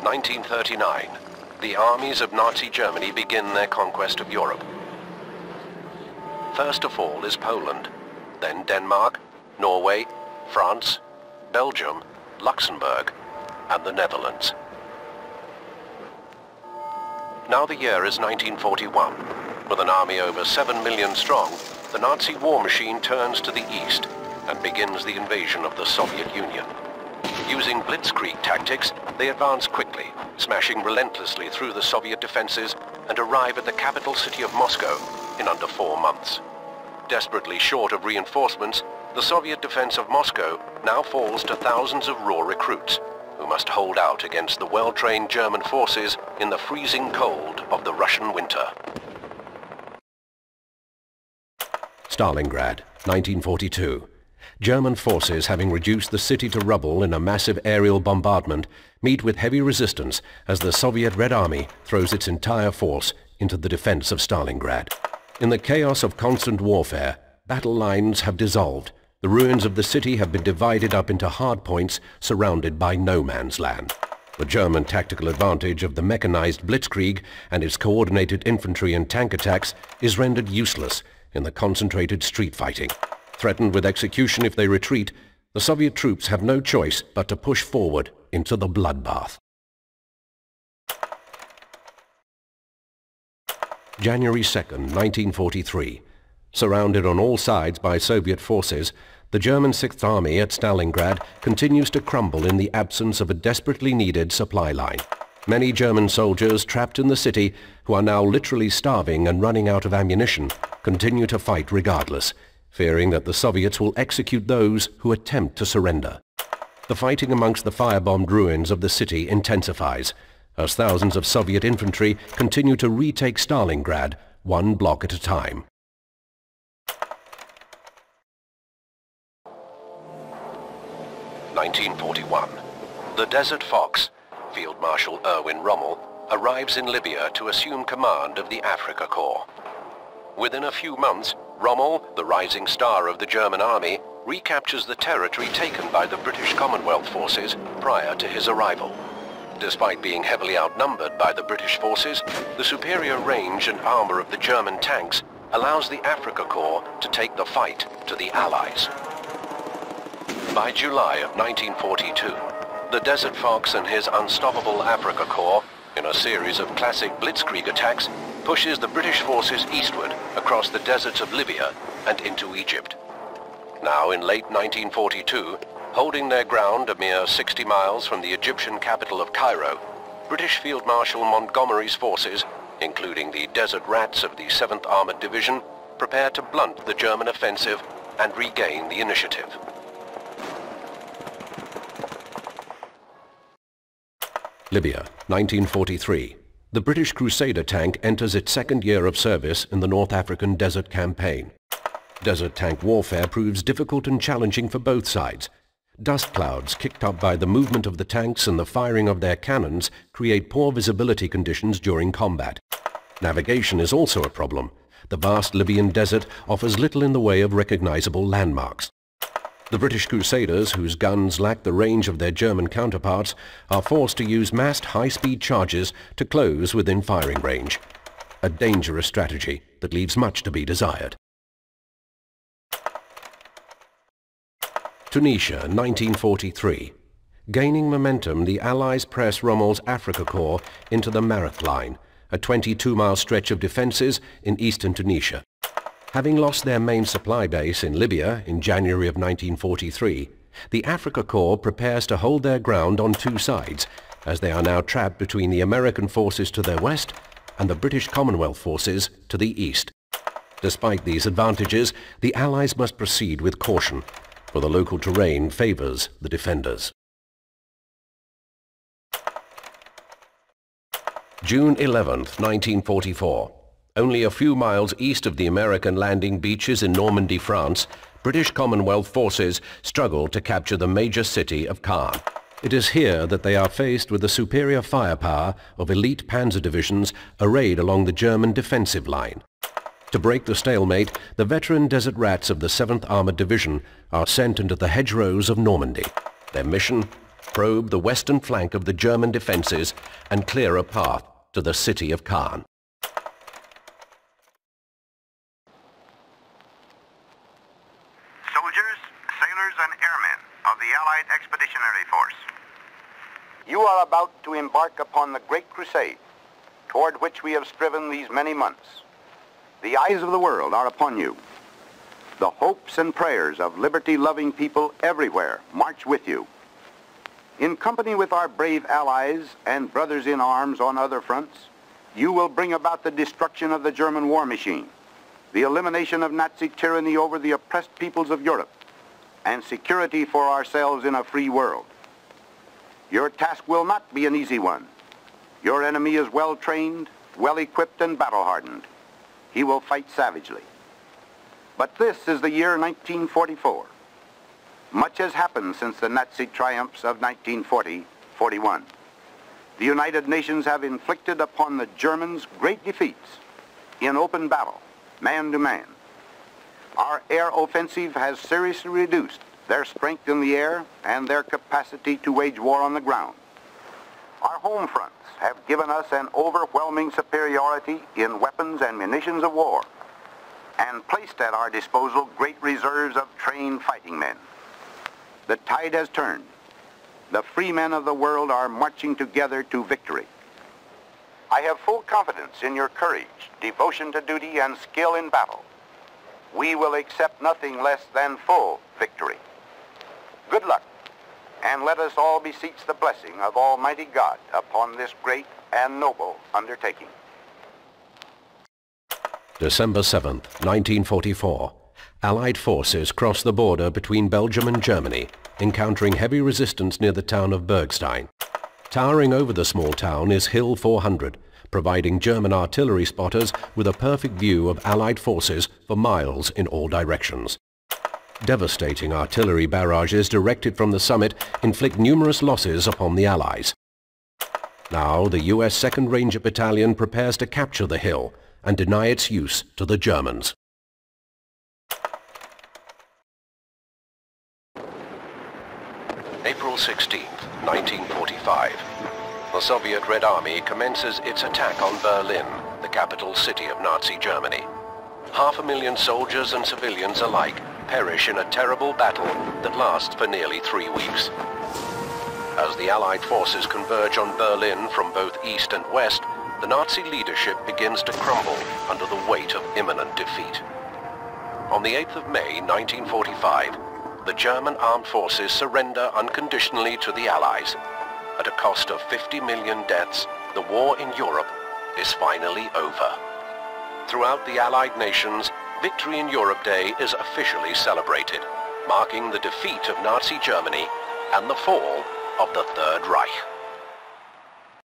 1939. The armies of Nazi Germany begin their conquest of Europe. First of all is Poland, then Denmark, Norway, France, Belgium, Luxembourg, and the Netherlands. Now the year is 1941. With an army over 7 million strong, the Nazi war machine turns to the east and begins the invasion of the Soviet Union. Using blitzkrieg tactics, they advance quickly, smashing relentlessly through the Soviet defenses and arrive at the capital city of Moscow in under 4 months. Desperately short of reinforcements, the Soviet defense of Moscow now falls to thousands of raw recruits who must hold out against the well-trained German forces in the freezing cold of the Russian winter. Stalingrad, 1942. German forces, having reduced the city to rubble in a massive aerial bombardment, meet with heavy resistance as the Soviet Red Army throws its entire force into the defense of Stalingrad. In the chaos of constant warfare, battle lines have dissolved. The ruins of the city have been divided up into hardpoints surrounded by no man's land. The German tactical advantage of the mechanized blitzkrieg and its coordinated infantry and tank attacks is rendered useless in the concentrated street fighting. Threatened with execution if they retreat, the Soviet troops have no choice but to push forward into the bloodbath. January 2nd, 1943. Surrounded on all sides by Soviet forces, the German Sixth Army at Stalingrad continues to crumble in the absence of a desperately needed supply line. Many German soldiers trapped in the city, who are now literally starving and running out of ammunition, continue to fight regardless, fearing that the Soviets will execute those who attempt to surrender. The fighting amongst the firebombed ruins of the city intensifies, as thousands of Soviet infantry continue to retake Stalingrad one block at a time. (1941). The Desert Fox, Field Marshal Erwin Rommel, arrives in Libya to assume command of the Afrika Korps. Within a few months, Rommel, the rising star of the German army, recaptures the territory taken by the British Commonwealth forces prior to his arrival. Despite being heavily outnumbered by the British forces, the superior range and armor of the German tanks allows the Afrika Korps to take the fight to the Allies. By July of 1942, the Desert Fox and his unstoppable Afrika Korps, in a series of classic blitzkrieg attacks, pushes the British forces eastward across the deserts of Libya and into Egypt. Now in late 1942, holding their ground a mere 60 miles from the Egyptian capital of Cairo, British Field Marshal Montgomery's forces, including the Desert Rats of the 7th Armored Division, prepare to blunt the German offensive and regain the initiative. Libya, 1943. The British Crusader tank enters its second year of service in the North African Desert Campaign. Desert tank warfare proves difficult and challenging for both sides. Dust clouds kicked up by the movement of the tanks and the firing of their cannons create poor visibility conditions during combat. Navigation is also a problem. The vast Libyan desert offers little in the way of recognizable landmarks. The British Crusaders, whose guns lack the range of their German counterparts, are forced to use massed high-speed charges to close within firing range. A dangerous strategy that leaves much to be desired. Tunisia, 1943. Gaining momentum, the Allies press Rommel's Afrika Korps into the Marek Line, a 22-mile stretch of defenses in eastern Tunisia. Having lost their main supply base in Libya in January of 1943, the Afrika Korps prepares to hold their ground on two sides, as they are now trapped between the American forces to their west and the British Commonwealth forces to the east. Despite these advantages, the Allies must proceed with caution, for the local terrain favors the defenders. June 11th, 1944. Only a few miles east of the American landing beaches in Normandy, France, British Commonwealth forces struggle to capture the major city of Caen. It is here that they are faced with the superior firepower of elite panzer divisions arrayed along the German defensive line. To break the stalemate, the veteran Desert Rats of the 7th Armored Division are sent into the hedgerows of Normandy. Their mission? probe the western flank of the German defenses and clear a path to the city of Caen. Soldiers, sailors, and airmen of the Allied Expeditionary Force, you are about to embark upon the Great Crusade, toward which we have striven these many months. The eyes of the world are upon you. The hopes and prayers of liberty-loving people everywhere march with you. In company with our brave allies and brothers in arms on other fronts, you will bring about the destruction of the German war machine, the elimination of Nazi tyranny over the oppressed peoples of Europe, and security for ourselves in a free world. Your task will not be an easy one. Your enemy is well-trained, well-equipped, and battle-hardened. He will fight savagely. But this is the year 1944. Much has happened since the Nazi triumphs of 1940-41. The United Nations have inflicted upon the Germans great defeats in open battle, man to man. Our air offensive has seriously reduced their strength in the air and their capacity to wage war on the ground. Our home fronts have given us an overwhelming superiority in weapons and munitions of war, and placed at our disposal great reserves of trained fighting men. The tide has turned. The free men of the world are marching together to victory. I have full confidence in your courage, devotion to duty, and skill in battle. We will accept nothing less than full victory. Good luck, and let us all beseech the blessing of Almighty God upon this great and noble undertaking. December 7th, 1944. Allied forces crossed the border between Belgium and Germany, encountering heavy resistance near the town of Bergstein. Towering over the small town is Hill 400, providing German artillery spotters with a perfect view of Allied forces for miles in all directions. Devastating artillery barrages directed from the summit inflict numerous losses upon the Allies. Now the US 2nd Ranger Battalion prepares to capture the hill and deny its use to the Germans. April 16, 1945. The Soviet Red Army commences its attack on Berlin, the capital city of Nazi Germany. 500,000 soldiers and civilians alike perish in a terrible battle that lasts for nearly 3 weeks. As the Allied forces converge on Berlin from both east and west, the Nazi leadership begins to crumble under the weight of imminent defeat. On the 8th of May, 1945, the German armed forces surrender unconditionally to the Allies. At a cost of 50 million deaths, the war in Europe is finally over. Throughout the Allied nations, Victory in Europe Day is officially celebrated, marking the defeat of Nazi Germany and the fall of the Third Reich.